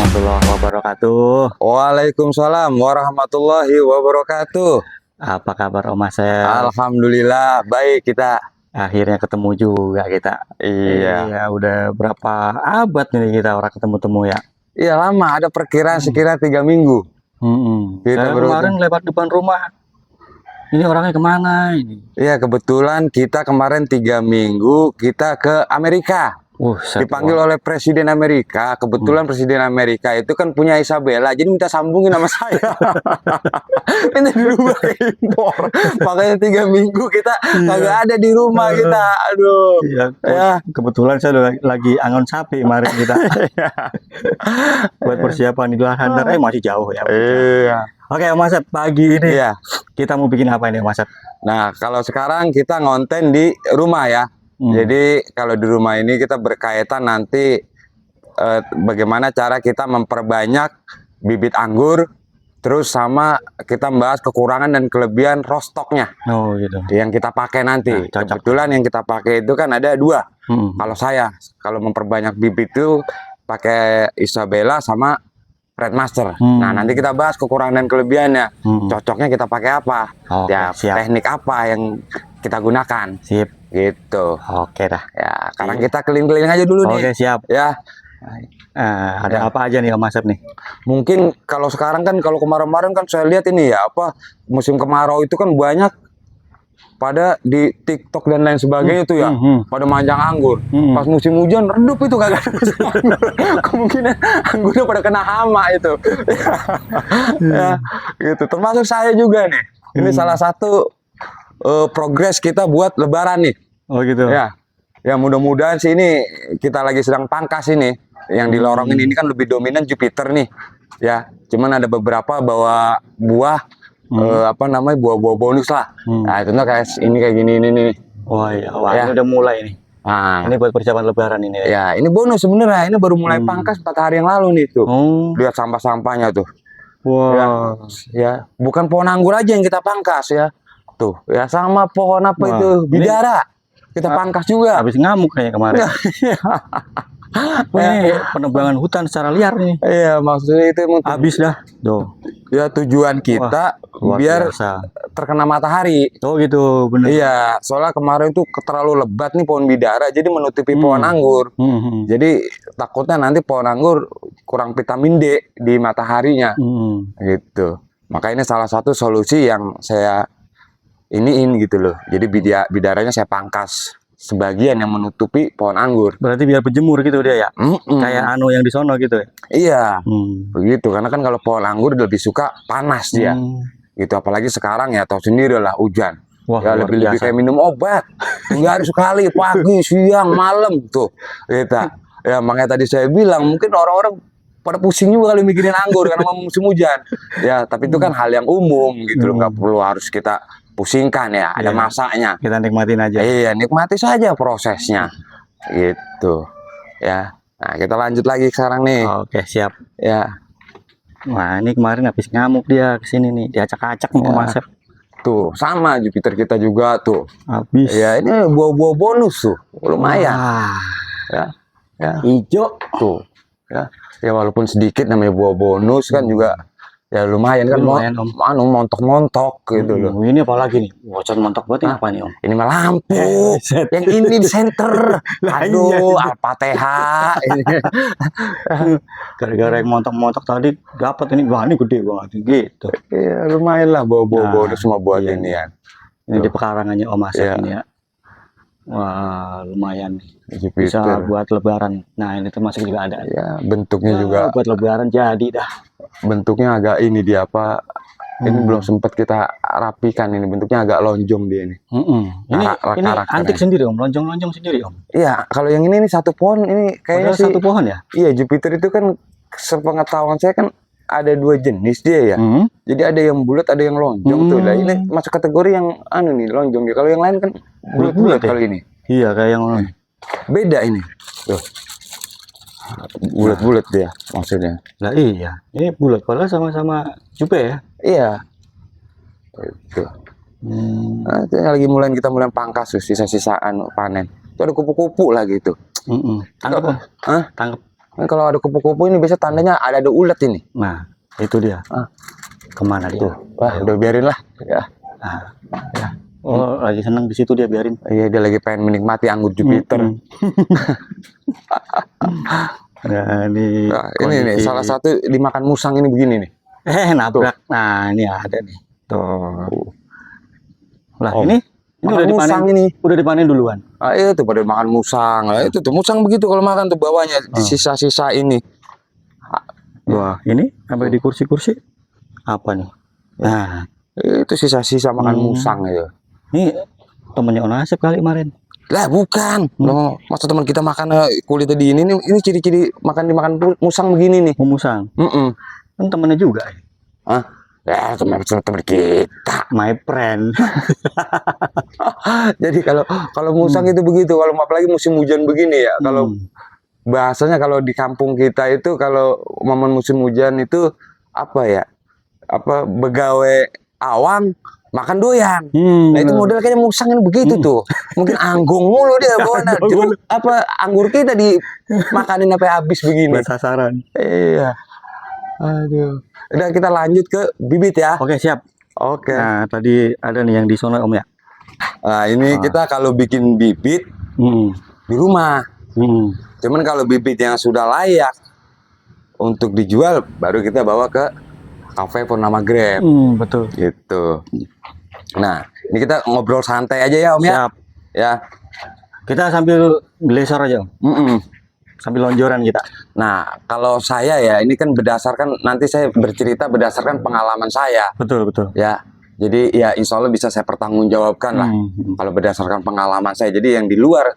warahmatullahi wabarakatuh. Waalaikumsalam warahmatullahi wabarakatuh. Apa kabar Om Asep? Alhamdulillah baik kita. Akhirnya ketemu juga kita. Iya. Udah berapa abad nih kita orang ketemu-temu ya? Iya lama, ada perkiraan sekira 3 minggu. Kita Saya baru kemarin lewat depan rumah. Ini orangnya kemana ini? Iya kebetulan kita kemarin 3 minggu kita ke Amerika. Dipanggil oleh Presiden Amerika. Kebetulan Presiden Amerika itu kan punya Isabella, jadi minta sambungin sama saya. Ini dirubah ke impor. Makanya 3 minggu kita kagak ada di rumah kita. Aduh. Iya, Ya. kebetulan saya lagi angon sapi kemarin kita. Buat persiapan Idul Adha, masih jauh ya. Iya. Oke Om Asep, pagi ini Iya. kita mau bikin apa ini Om Asep? Nah, kalau sekarang kita ngonten di rumah ya. Jadi kalau di rumah ini kita berkaitan nanti bagaimana cara kita memperbanyak bibit anggur, terus sama kita membahas kekurangan dan kelebihan rostoknya. Oh gitu. Yang kita pakai nanti. Nah, cocok. Kebetulan yang kita pakai itu kan ada 2. Kalau saya, kalau memperbanyak bibit itu pakai Isabella sama Red Master. Nah, nanti kita bahas kekurangan dan kelebihannya. Cocoknya kita pakai apa? Oke, Ya, siap. teknik apa yang kita gunakan. Sip. Gitu. Oke dah. Ya, sekarang kita keliling-keliling aja dulu nih. Oke, siap. Ya, Ada apa aja nih Om Asep nih? mungkin kalau sekarang kan kalau kemarin-kemarin kan saya lihat ini ya apa musim kemarau itu kan banyak pada di TikTok dan lain sebagainya itu ya, pada manjang anggur. Pas musim hujan redup itu kagak ada anggur. Kemungkinan anggurnya pada kena hama itu. Ya, gitu. Termasuk saya juga nih. Ini salah satu progres kita buat Lebaran nih. Oh gitu. Ya, ya mudah-mudahan sih ini kita lagi sedang pangkas ini. Yang di lorongin ini kan lebih dominan Jupiter nih. Ya, cuman ada beberapa bawa buah apa namanya buah-buah bonus lah. Nah, itu kayak ini kayak gini ini nih. Wah, wah Ya. ini udah mulai nih. Nah, Ini buat persiapan Lebaran ini. ya ini bonus sebenarnya. Ini baru mulai pangkas 4 hari yang lalu nih tuh. Oh, Lihat sampah-sampahnya tuh. wah. Ya, bukan pohon anggur aja yang kita pangkas ya. Tuh, ya sama pohon apa Wah, itu? ini- Bidara. Kita pangkas juga. Habis ngamuk kayaknya kemarin. Ini penebangan hutan secara liar nih. Iya, maksudnya itu emang Habis dah. Tuh. ya tujuan kita Luar biar biasa. terkena matahari. Oh gitu, bener. Iya, soalnya kemarin tuh terlalu lebat nih pohon bidara, jadi menutupi pohon anggur. Jadi takutnya nanti pohon anggur kurang vitamin D di mataharinya, gitu. Maka ini salah satu solusi yang saya iniin gitu loh. Jadi bidaranya saya pangkas sebagian yang menutupi pohon anggur. Berarti biar berjemur gitu dia ya. Kayak anu yang di sono gitu ya. Iya, begitu. Karena kan kalau pohon anggur lebih suka panas dia. Gitu, apalagi sekarang ya tahu sendiri lah hujan. Wah, Ya luar lebih biasa. kayak minum obat. 3 hari sekali, pagi, siang, malam tuh. Gitu. Ya makanya tadi saya bilang mungkin orang-orang pada pusing juga kali mikirin anggur karena mau musim hujan. Ya, tapi itu kan hal yang umum gitu loh, nggak perlu harus kita pusingkan ya, ada Iya. masanya. Kita nikmatin aja. Iya, nikmati saja prosesnya. Gitu. Ya. Nah, kita lanjut lagi sekarang nih. Oke, siap. Ya. Wah, ini kemarin habis ngamuk dia kesini nih, diacak-acak nih Om Asep. Tuh, sama Jupiter kita juga tuh. Habis. Ya, ini buah-buah bonus tuh. Lumayan. Wah, Ya. Ya. hijau. Tuh. Ya. Ya walaupun sedikit namanya buah bonus kan juga ya lumayan kan, Lumayan, Om. anu montok-montok gitu loh. Ini apa lagi nih? Bocor montok buat ini apa nih Om? Ini mah lampu. Set. Yang ini di center. Lah, Aduh, iya. Al-Fatihah. Gara-gara yang montok-montok tadi dapat ini, wah ini gede banget gitu. Iya, lumayan lah buah-buah Nah, bonus semua buat iya. ini ya. Ini di pekarangannya Om Asep Iya. ini ya. Wah, lumayan nih. Jupiter. Bisa buat lebaran. Nah, ini termasuk juga ada. Ya, bentuknya juga Buat lebaran jadi dah. bentuknya agak ini dia apa? Ini belum sempat kita rapikan ini, bentuknya agak lonjong dia ini. Ini Karakternya. antik sendiri Om, lonjong-lonjong sendiri Om. Iya, kalau yang ini satu pohon ini kayaknya Padahal sih. satu pohon ya? Iya, Jupiter itu kan sepengetahuan saya kan ada 2 jenis dia ya. Jadi ada yang bulat, ada yang lonjong tuh. Lah ini masuk kategori yang anu nih, lonjong dia. Kalau yang lain kan bulat-bulat ya? kalau ini. Iya, kayak yang Beda ini. Tuh. Bulat-bulat dia maksudnya. Lah iya, ini bulat padahal sama-sama Jupe ya. Iya. Itu. Nah, itu lagi kita mulai pangkas tuh, sisa-sisaan panen. Itu ada kupu-kupu lagi itu. Tangkap Om. Hah? Tangkap. Kan kalau ada kupu-kupu ini biasa tandanya ada ulat ini. Nah, itu dia. Ah. Kemana dia? Wah, udah biarin lah. Ya. Nah, ya. Oh, lagi seneng di situ dia, biarin. Iya, dia lagi pengen menikmati anggur Jupiter. Nah, ini Nah, ini nih kondisi- salah satu dimakan musang ini begini nih. nabrak. Nah, ini ada nih. Tuh. Lah, Oh, ini makan udah dipanen. musang ini. Udah dipanen duluan. Ah, itu pada makan musang. Nah, itu tuh musang begitu kalau makan tuh bawahnya di sisa-sisa ini. Wah, ini sampai di kursi-kursi. Apa nih? Nah, Itu sisa-sisa makan musang itu. ini temennya On Asep kali kemarin. Lah bukan. Loh, masa teman kita makan kulit tadi ini ciri-ciri dimakan musang begini nih. Memusang. Kan temennya juga. Hah? Ya, teman kita. My friend. Jadi kalau musang itu begitu, kalau apalagi musim hujan begini ya, kalau bahasanya kalau di kampung kita itu kalau momen musim hujan itu apa ya? Apa begawe awang makan doyan. Nah itu model kayaknya musang ini begitu tuh. Mungkin anggung mulu dia bawa jeruk apa anggur kita dimakanin sampai habis begini. Buat sasaran. Iya. Aduh. Udah kita lanjut ke bibit ya. Oke, siap. Oke. Nah, tadi ada nih yang di sono Om ya. Nah, ini kita kalau bikin bibit di rumah. Cuman kalau bibit yang sudah layak untuk dijual baru kita bawa ke kafe Purnama Grab. Betul. Gitu. Nah, ini kita ngobrol santai aja ya Om ya. Siap. Ya. Kita sambil glesor aja Om. Sambil lonjoran kita. Nah, kalau saya ya ini kan berdasarkan nanti saya bercerita berdasarkan pengalaman saya. Betul, betul. Ya. Jadi ya insya Allah bisa saya pertanggungjawabkan lah. Kalau berdasarkan pengalaman saya. Jadi yang di luar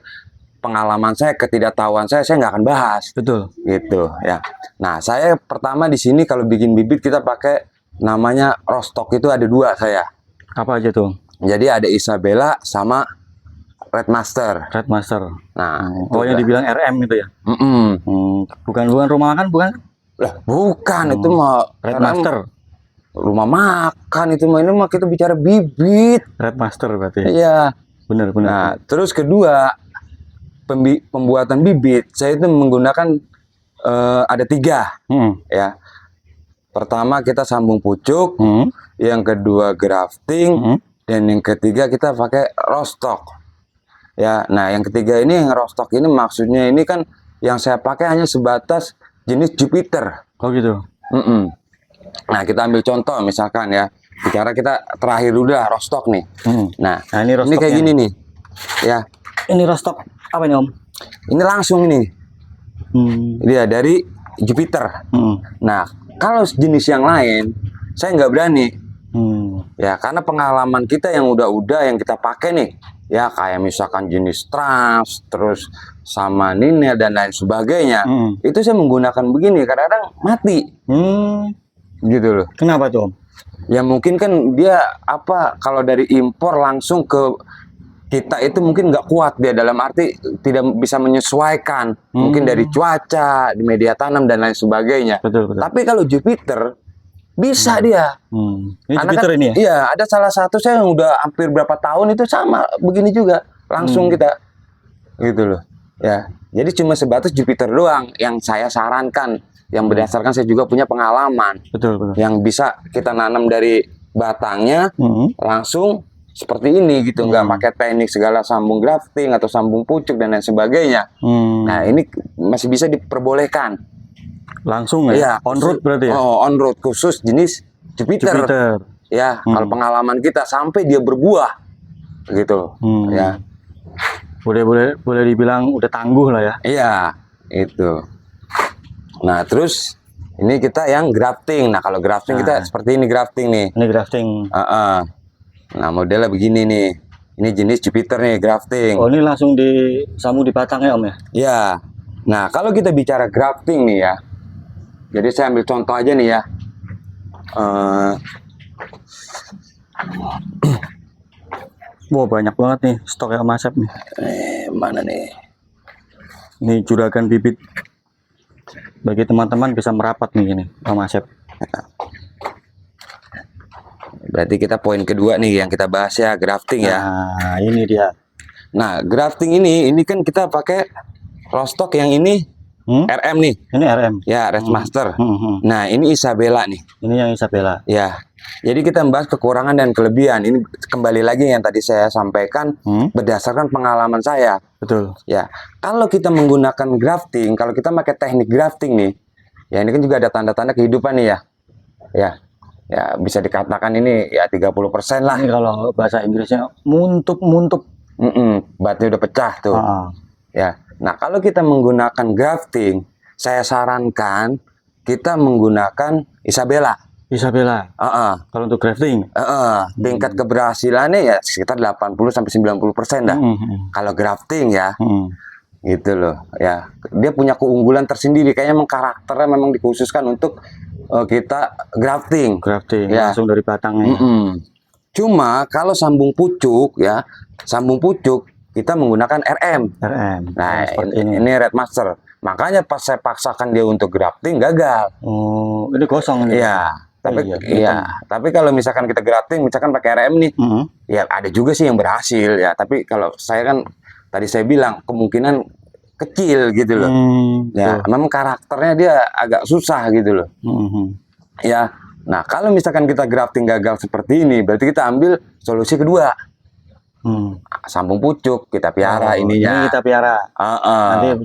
pengalaman saya, ketidaktahuan saya nggak akan bahas. Betul. Gitu ya. Nah, saya pertama di sini kalau bikin bibit kita pakai namanya rostok itu ada 2 saya. Apa aja tuh? Jadi ada Isabella sama Red Master. Red Master. Nah, Oh, yang dibilang RM itu ya? Bukan rumah makan, bukan? Lah, bukan itu mah Red Master. Rumah makan itu mah, ini mah kita bicara bibit. Red Master berarti. Iya. Benar. Nah, terus kedua pembuatan bibit saya itu menggunakan ada 3 ya. Pertama kita sambung pucuk, yang kedua grafting, dan yang ketiga kita pakai rostok. Ya, nah yang ketiga ini yang rostok ini maksudnya ini kan yang saya pakai hanya sebatas jenis Jupiter. Oh gitu. Nah kita ambil contoh misalkan ya, bicara kita terakhir udah rostok nih. Nah ini ini kayak gini nih, ya. Ini rostok apa nih Om? Ini langsung ini, dia dari Jupiter. Nah kalau jenis yang lain saya nggak berani, ya karena pengalaman kita yang udah yang kita pakai nih, ya kayak misalkan jenis trans, terus sama niner dan lain sebagainya, itu saya menggunakan begini kadang-kadang mati, gitu loh. Kenapa tuh Om? Ya mungkin kan dia apa kalau dari impor langsung ke kita itu mungkin nggak kuat dia, dalam arti tidak bisa menyesuaikan mungkin dari cuaca, di media tanam dan lain sebagainya. Betul. Tapi kalau Jupiter bisa dia. Ini Karena Jupiter kan, ini ya? Iya, ada salah satu saya yang udah hampir berapa tahun itu sama begini juga, langsung kita gitu loh. Ya, jadi cuma sebatas Jupiter doang yang saya sarankan, yang berdasarkan saya juga punya pengalaman. Betul. Yang bisa kita nanam dari batangnya langsung seperti ini gitu, nggak pakai teknik segala sambung grafting atau sambung pucuk dan lain sebagainya. Nah ini masih bisa diperbolehkan. Langsung ya? Iya, On road berarti ya? Oh, on road khusus jenis Jupiter. Ya, kalau pengalaman kita sampai dia berbuah, gitu. Ya. Boleh dibilang udah tangguh lah ya? Iya, itu. Nah terus ini kita yang grafting. Nah kalau grafting kita seperti ini grafting nih. Ini grafting. Nah modelnya begini nih, ini jenis Jupiter nih grafting. Oh ini langsung disambung di batangnya Om ya? Ya, nah kalau kita bicara grafting nih ya, jadi saya ambil contoh aja nih ya. Wah banyak banget nih stoknya Om Asep nih. Mana nih? Ini juragan bibit. Bagi teman-teman bisa merapat nih ini Om Asep. Berarti kita poin kedua nih yang kita bahas ya, grafting ya. Nah ini dia. Nah grafting ini kan kita pakai rostok yang ini RM nih. Ini RM. Ya, Red Master. Hmm. Nah, ini Isabella nih. Ini yang Isabella. Ya. Jadi kita membahas kekurangan dan kelebihan. Ini kembali lagi yang tadi saya sampaikan berdasarkan pengalaman saya. Betul. Ya, kalau kita menggunakan grafting, kalau kita pakai teknik grafting nih, ya ini kan juga ada tanda-tanda kehidupan nih ya. Ya bisa dikatakan ini ya 30% lah. Ini kalau bahasa Inggrisnya muntuk. Batnya udah pecah tuh. Ya. Nah, kalau kita menggunakan grafting, saya sarankan kita menggunakan Isabella. Kalau untuk grafting, tingkat keberhasilannya ya sekitar 80-90% dah. Kalau grafting ya, gitu loh. Ya, dia punya keunggulan tersendiri. Kayaknya memang karakternya memang dikhususkan untuk kita grafting. Ya. Langsung dari batangnya. Cuma kalau sambung pucuk ya, kita menggunakan RM. Nah, ini Red Master. Makanya pas saya paksakan dia untuk grafting gagal. Oh, ini kosong nih. Iya. Tapi kalau misalkan kita grafting, misalkan pakai RM nih, ya ada juga sih yang berhasil ya. Tapi kalau saya kan tadi saya bilang kemungkinan kecil gitu loh. Ya, memang karakternya dia agak susah gitu loh. Ya. Nah, kalau misalkan kita grafting gagal seperti ini, berarti kita ambil solusi kedua. Sambung pucuk kita piara ininya. Ini kita piara. Nanti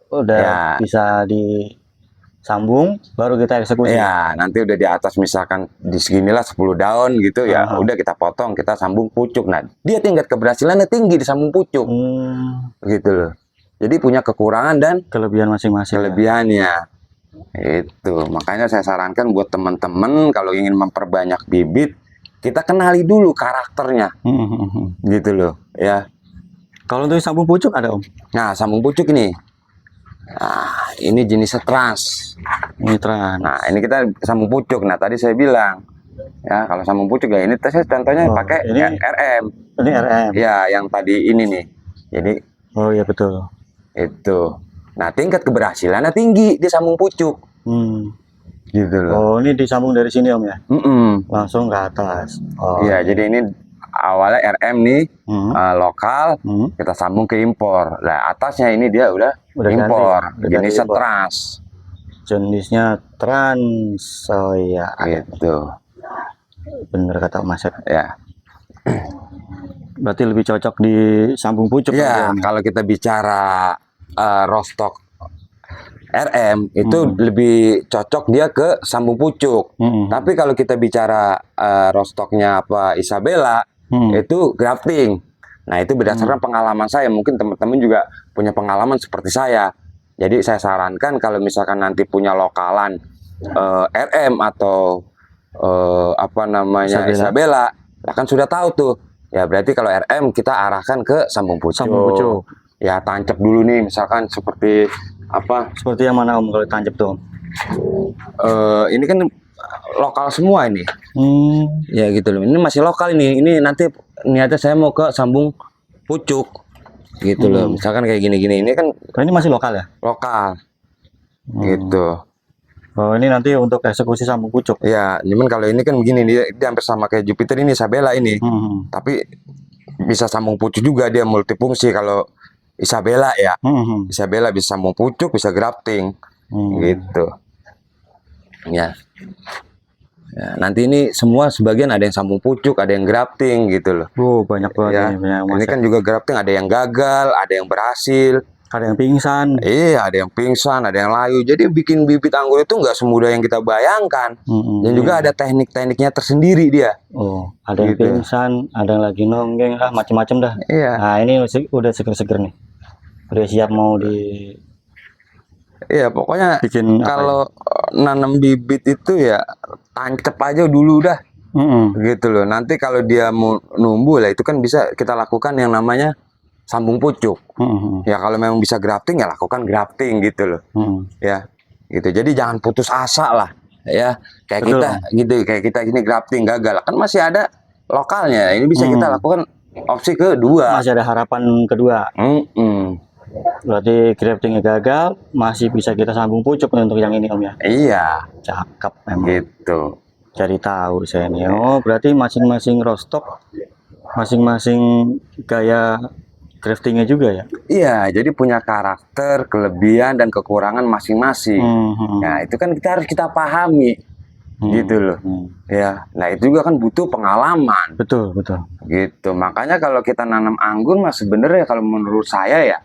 udah ya. Bisa disambung, baru kita eksekusi. Ya, nanti udah di atas misalkan di seginilah 10 daun gitu ya. Udah kita potong, kita sambung pucuk. Nah, dia tingkat keberhasilannya tinggi di sambung pucuk. Gitu loh. Jadi punya kekurangan dan kelebihan masing-masing. Kelebihannya. Itu. Makanya saya sarankan buat teman-teman kalau ingin memperbanyak bibit, kita kenali dulu karakternya. Gitu loh, ya. Kalau untuk sambung pucuk ada, Om? Nah, sambung pucuk ini. Nah, ini jenisnya trans. Ini trans. Nah, ini kita sambung pucuk. Nah, tadi saya bilang, ya kalau sambung pucuk ya ini saya contohnya pakai ini RM. Ini RM. Ya, yang tadi ini nih. Jadi oh iya betul. Itu. Nah, tingkat keberhasilannya tinggi di sambung pucuk. Gitu loh. Oh, ini disambung dari sini, Om ya? Langsung ke atas. Iya, jadi ini awalnya RM nih lokal, kita sambung ke impor. Nah, atasnya ini dia udah impor. Jenisnya trans. Jenisnya trans. Oh iya. Gitu. Bener kata Mas. Ya. Berarti lebih cocok di sambung pucuk. Ya, kalau kita bicara rostok RM itu lebih cocok dia ke sambung pucuk. Tapi kalau kita bicara rostoknya Isabella itu grafting. Nah, itu berdasarkan pengalaman saya. Mungkin teman-teman juga punya pengalaman seperti saya. Jadi saya sarankan kalau misalkan nanti punya lokalan RM atau Isabella, kan sudah tahu tuh. Ya berarti kalau RM kita arahkan ke sambung pucuk. Ya tancap dulu nih, misalkan seperti Seperti yang mana, Om, kalau tancap tuh, Om? Ini kan lokal semua ini. Ya gitu loh. Ini masih lokal ini. Ini nanti niatnya saya mau ke sambung pucuk. Gitu loh. Misalkan kayak gini-gini. Ini kan ini masih lokal ya? Lokal. Gitu. Oh, ini nanti untuk eksekusi sambung pucuk. Ya, cuman kalau ini kan begini, dia hampir sama kayak Jupiter ini, Isabella ini. Tapi bisa sambung pucuk juga, dia multifungsi. Kalau Isabella ya, Isabella bisa sambung pucuk, bisa grafting, gitu. Ya, nanti ini semua sebagian ada yang sambung pucuk, ada yang grafting, gitu loh. Banyak banget ya. Ini kan juga grafting, ada yang gagal, ada yang berhasil, ada yang pingsan. Iya, ada yang pingsan, ada yang layu. Jadi bikin bibit anggur itu nggak semudah yang kita bayangkan. Dan juga ada teknik-tekniknya tersendiri dia. Ada yang pingsan, ada yang lagi nonggeng, macam-macam dah. Iya. Nah, ini udah seger-seger nih. Udah siap mau di. Iya, pokoknya bikin kalau nanam bibit itu ya tancap aja dulu dah. Gitu loh. Nanti kalau dia mau numbuh lah, itu kan bisa kita lakukan yang namanya sambung pucuk. Ya kalau memang bisa grafting ya lakukan grafting gitu loh. Ya, gitu. Jadi jangan putus asa lah. Ya, kayak Betul. kita gitu, kayak kita ini grafting gagal, kan masih ada lokalnya. Ini bisa kita lakukan opsi kedua. Masih ada harapan kedua. Berarti graftingnya gagal, masih bisa kita sambung pucuk untuk yang ini, Om ya? Iya. Cakep memang. Gitu. Jadi tahu saya nih. Oh, berarti masing-masing rostok, masing-masing gaya Craftingnya juga ya. Iya, jadi punya karakter, kelebihan dan kekurangan masing-masing. Nah, itu kan kita pahami. Gitu loh. Ya, nah itu juga kan butuh pengalaman. Betul, betul. Gitu. Makanya kalau kita nanam anggur mas sebenarnya kalau menurut saya ya,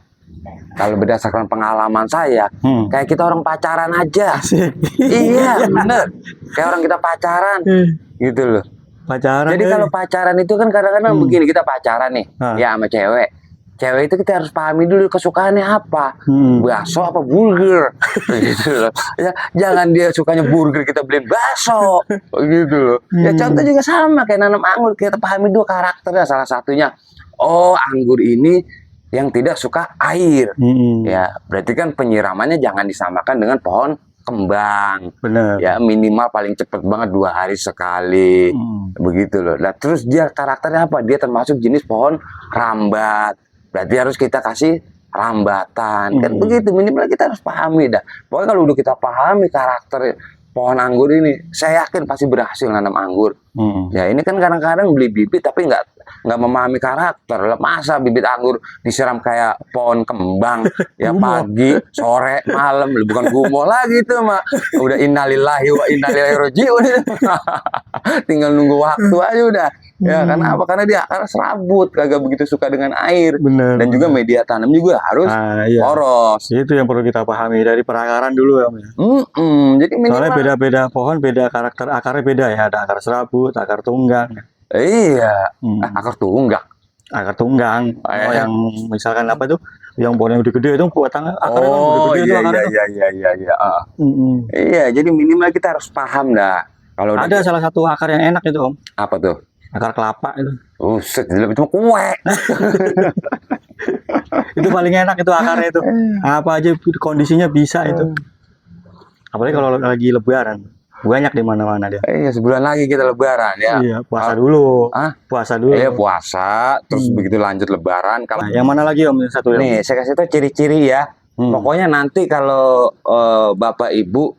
kalau berdasarkan pengalaman saya, kayak kita orang pacaran aja. Iya, bener. Kayak orang kita pacaran. Gitu loh. Pacaran. Jadi kalau pacaran itu kan kadang-kadang begini, kita pacaran nih, ya sama cewek. Cewek itu kita harus pahami dulu kesukaannya apa, bakso apa burger, gitu loh. Ya, jangan dia sukanya burger kita beliin bakso, gitu loh. Ya contoh juga sama kayak nanam anggur, kita pahami dulu karakternya. Salah satunya, oh anggur ini yang tidak suka air, ya berarti kan penyiramannya jangan disamakan dengan pohon kembang. Bener. Ya minimal paling cepet banget 2 hari sekali, begitu loh. Nah terus dia karakternya apa? Dia termasuk jenis pohon rambat. Berarti harus kita kasih rambatan, kan begitu. Minimal kita harus pahami dah. Pokoknya kalau udah kita pahami karakter pohon anggur ini, saya yakin pasti berhasil nanam anggur. Ya ini kan kadang-kadang beli bibit tapi nggak memahami karakter. Masa bibit anggur disiram kayak pohon kembang, ya pagi, sore, malam, bukan gumoh lagi tuh mak. Udah innalillahi wa inna ilaihi raji'un. Tinggal nunggu waktu aja udah. Ya karena apa? Karena dia akarnya serabut, kagak begitu suka dengan air. Bener. Dan juga media tanam juga harus poros. Itu yang perlu kita pahami dari perakaran dulu ya. Jadi minimal. Soalnya beda-beda pohon, beda karakter akarnya beda ya. Ada akar serabut, akar tunggang. Iya, akar tunggang. Akar tunggang. Oh, yang misalkan apa tuh? Yang pohon yang gede-gede itu batangnya akarnya kan gede-gede itu akarnya. Iya. Iya, jadi minimal kita harus paham dah. Kalau ada salah satu akar yang enak itu Om. Apa tuh? Akar kelapa itu. Lebih cuma kue. Itu paling enak itu akarnya itu. Apa aja kondisinya bisa itu. Apalagi kalau lagi lebaran. Banyak di mana-mana dia. Iya, sebulan lagi kita lebaran ya. Iya, puasa dulu. Puasa dulu. Iya, puasa, terus begitu lanjut lebaran. Kalau yang mana lagi Om? Satu nih, saya kasih tahu ciri-ciri ya. Pokoknya nanti kalau Bapak Ibu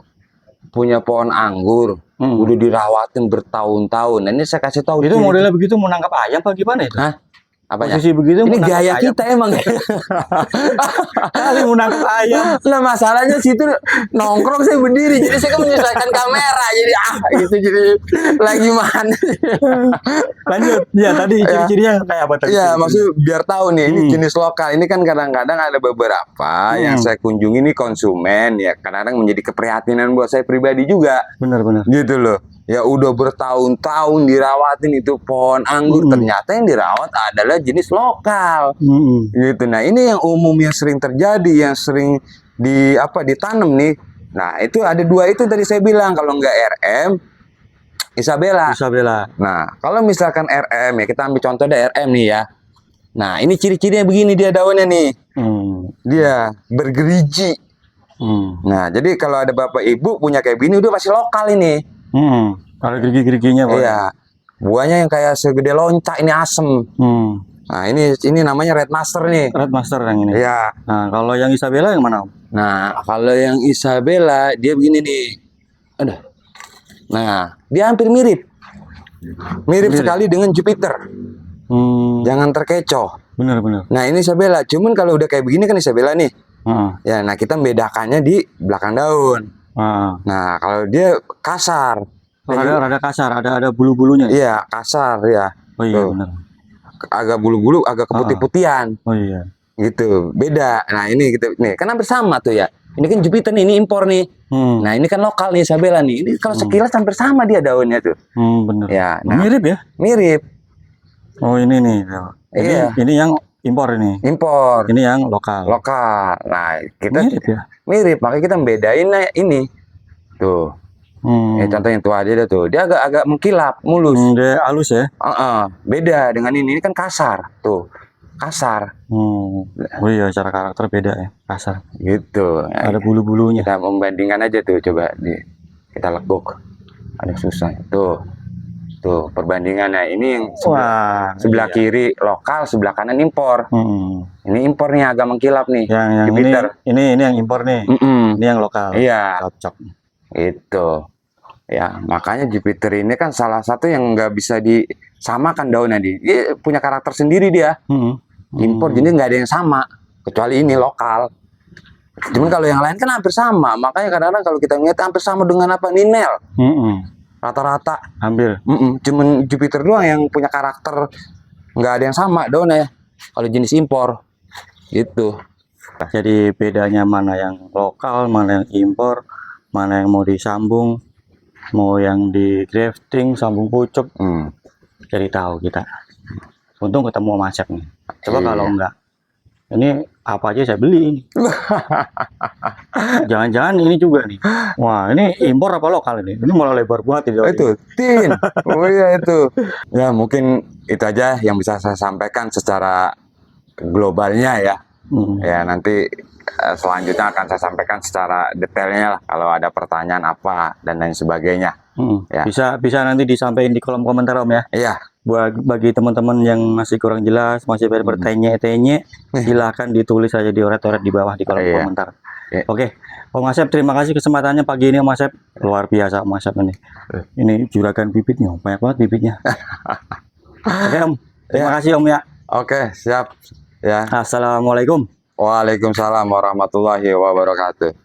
punya pohon anggur, udah dirawatin bertahun-tahun. Nah, ini saya kasih tahu. Itu modelnya begitu mau nangkap ayam apa gimana itu? Hah? Apanya? Posisi begitu ini gaya ayam. Kita emang. Kali mau nangkap ayam. Nah masalahnya situ nongkrong saya berdiri, jadi saya kan menyesuaikan kamera, jadi gitu jadi lagi mana. Lanjut. Ya tadi ciri-cirinya kayak apa tadi? Iya, maksudnya biar tahu nih ini jenis lokal. Ini kan kadang-kadang ada beberapa yang saya kunjungi nih konsumen ya, kadang-kadang menjadi keprihatinan buat saya pribadi juga. Benar-benar. Gitu loh. Ya udah bertahun-tahun dirawatin itu pohon anggur, ternyata yang dirawat adalah jenis lokal. Gitu. Nah, ini yang umum yang sering terjadi, yang sering ditanam nih. Nah, itu ada 2 itu tadi saya bilang, kalau nggak RM, Isabella. Nah, kalau misalkan RM ya, kita ambil contoh deh RM nih ya. Nah, ini ciri-cirinya begini dia daunnya nih. Dia bergeriji. Nah, jadi kalau ada Bapak Ibu punya kayak gini udah pasti lokal ini. Kalau gerigi-geriginya Pak. Iya. Buahnya yang kayak segede loncat ini asem. Nah, ini namanya Red Master nih. Red Master yang ini. Iya. Nah, kalau yang Isabella yang mana Om? Nah, kalau yang Isabella dia begini nih. Aduh. Nah, dia hampir mirip. Mirip sekali dengan Jupiter. Jangan terkecoh. Benar. Nah, ini Isabella. Cuman kalau udah kayak begini kan Isabella nih. Ya, nah kita membedakannya di belakang daun. Nah, kalau dia kasar. Rada kasar, ada bulu-bulunya. Iya, kasar ya. Oh iya, benar. Agak bulu-bulu, agak keputih-putihan. Oh iya. Gitu, beda. Nah, ini gitu nih, kan hampir sama tuh ya. Ini kan Jupiter nih, ini impor nih. Nah, ini kan lokal nih Isabella nih. Ini kalau sekilas hampir sama dia daunnya tuh. Benar. Ya, nah, mirip ya? Mirip. Oh, ini nih. Ini yang impor ini. Impor. Ini yang lokal. Lokal. Nah, kita mirip ya? Mirip, makanya kita bedain ini. Tuh. Contoh yang tua aja tuh. Dia agak mengkilap, mulus. Dia halus ya? Beda dengan ini kan kasar. Tuh. Kasar. Oh iya, cara karakter beda ya, kasar. Gitu. Ada bulu-bulunya. Kita membandingkan aja tuh, coba kita lekuk. Ada susah. Tuh perbandingannya. Ini yang sebelah kiri lokal, sebelah kanan impor. Ini impornya agak mengkilap nih. Yang ini yang impor nih. Ini yang lokal. Iya. Cocok. Itu. Ya, makanya Jupiter ini kan salah satu yang nggak bisa disamakan daunnya. Dia punya karakter sendiri dia. Impor jenis nggak ada yang sama, kecuali ini lokal. Cuman kalau yang lain kan hampir sama, makanya kadang-kadang kalau kita ngeliat hampir sama dengan apa, Ninel. Rata-rata Hampir. Cuman Jupiter doang yang punya karakter nggak ada yang sama daunnya. Kalau jenis impor, gitu. Jadi bedanya mana yang lokal, mana yang impor, mana yang mau disambung, mau yang di grafting, sambung pucuk. Jadi tahu kita. Untung ketemu Mas Asep nih. Coba Iya. kalau enggak, ini apa aja saya beli ini. Jangan-jangan ini juga nih. Wah, ini impor apa lokal ini? Ini malah lebar banget ini. Itu tin. Oh iya itu. Ya mungkin itu aja yang bisa saya sampaikan secara globalnya ya. Ya nanti selanjutnya akan saya sampaikan secara detailnya lah kalau ada pertanyaan apa dan lain sebagainya. Ya. Bisa nanti disampaikan di kolom komentar Om ya. Iya. Buat bagi teman-teman yang masih kurang jelas, masih bertanya-tanya, silahkan ditulis saja di oret-oret di bawah di kolom komentar. Oke, Om Asep, terima kasih kesempatannya pagi ini Om Asep. Luar biasa Om Asep ini. Ini juragan bibitnya, banyak banget bibitnya. Oke Om, terima kasih Om ya. Oke, siap. Ya. Assalamualaikum. Waalaikumsalam warahmatullahi wabarakatuh.